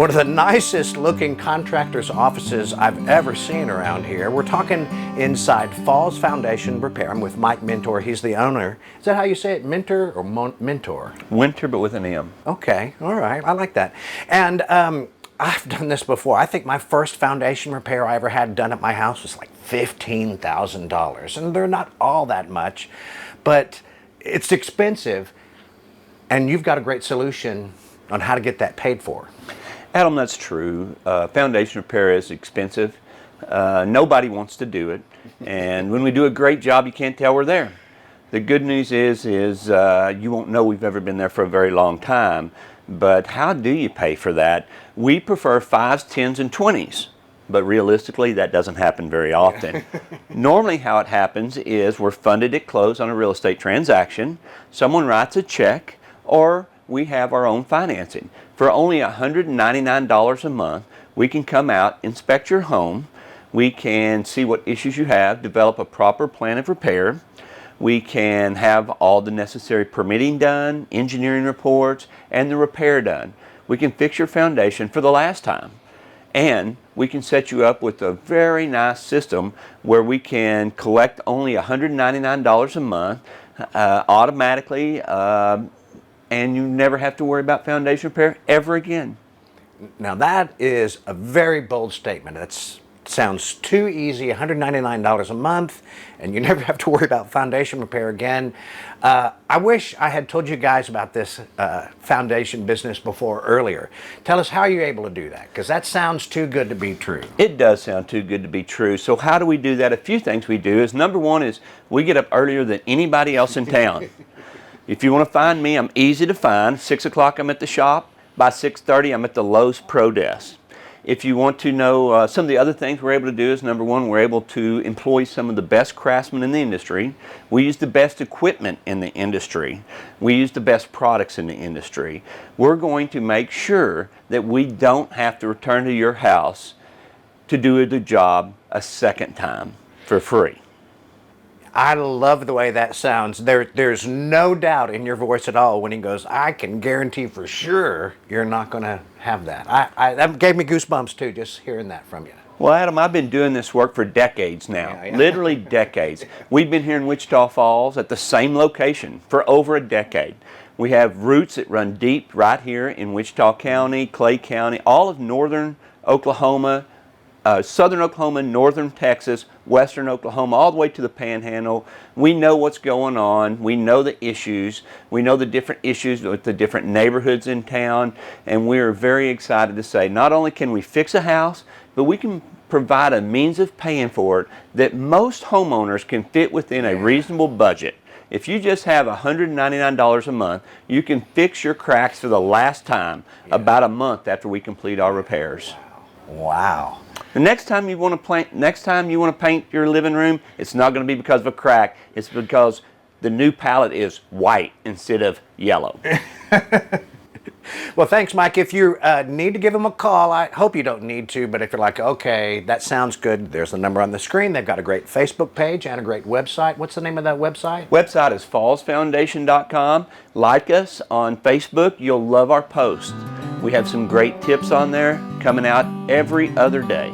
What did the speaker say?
One of the nicest looking contractor's offices I've ever seen around here. We're talking inside Falls Foundation Repair. I'm with Mike Mentor. He's the owner. Is that how you say it? Mentor or Mentor? Winter, but with an M. Okay, all right. I like that. And I've done this before. I think my first foundation repair I ever had done at my house was like $15,000. And they're not all that much, but it's expensive. And you've got a great solution on how to get that paid for. Adam, that's true. Foundation repair is expensive. Nobody wants to do it. And when we do a great job, you can't tell we're there. The good news is you won't know we've ever been there for a very long time. But how do you pay for that? We prefer 5s, 10s, and 20s. But realistically, that doesn't happen very often. Normally how it happens is we're funded at close on a real estate transaction. Someone writes a check, or we have our own financing. For only $199 a month, we can come out, inspect your home. We can see what issues you have, develop a proper plan of repair. We can have all the necessary permitting done, engineering reports, and the repair done. We can fix your foundation for the last time. And we can set you up with a very nice system where we can collect only $199 a month automatically, and you never have to worry about foundation repair ever again. Now that is a very bold statement. That sounds too easy, $199 a month, and you never have to worry about foundation repair again. I wish I had told you guys about this foundation business before earlier. Tell us how you're able to do that, because that sounds too good to be true. It does sound too good to be true. So how do we do that? A few things we do is, number one is we get up earlier than anybody else in town. If you want to find me, I'm easy to find. 6 o'clock I'm at the shop. By 6:30 I'm at the Lowe's Pro Desk. If you want to know some of the other things we're able to do is, number one, we're able to employ some of the best craftsmen in the industry. We use the best equipment in the industry. We use the best products in the industry. We're going to make sure that we don't have to return to your house to do the job a second time for free. I love the way that sounds. There's no doubt in your voice at all when he goes, I can guarantee for sure you're not going to have that. That gave me goosebumps too, just hearing that from you. Well, Adam, I've been doing this work for decades now, literally decades. We've been here in Wichita Falls at the same location for over a decade. We have roots that run deep right here in Wichita County, Clay County, all of northern Oklahoma, southern Oklahoma, northern Texas, western Oklahoma, all the way to the Panhandle. We know what's going on. We know the issues. We know the different issues with the different neighborhoods in town. And we're very excited to say not only can we fix a house, but we can provide a means of paying for it that most homeowners can fit within a reasonable budget. If you just have $199 a month, you can fix your cracks for the last time about a month after we complete our repairs. Wow. The next time you want to paint your living room, it's not going to be because of a crack. It's because the new palette is white instead of yellow. Well, thanks, Mike. If you need to give them a call, I hope you don't need to, but if you're like, okay, that sounds good, there's the number on the screen. They've got a great Facebook page and a great website. What's the name of that website? Website is fallsfoundation.com. Like us on Facebook. You'll love our posts. We have some great tips on there coming out every other day.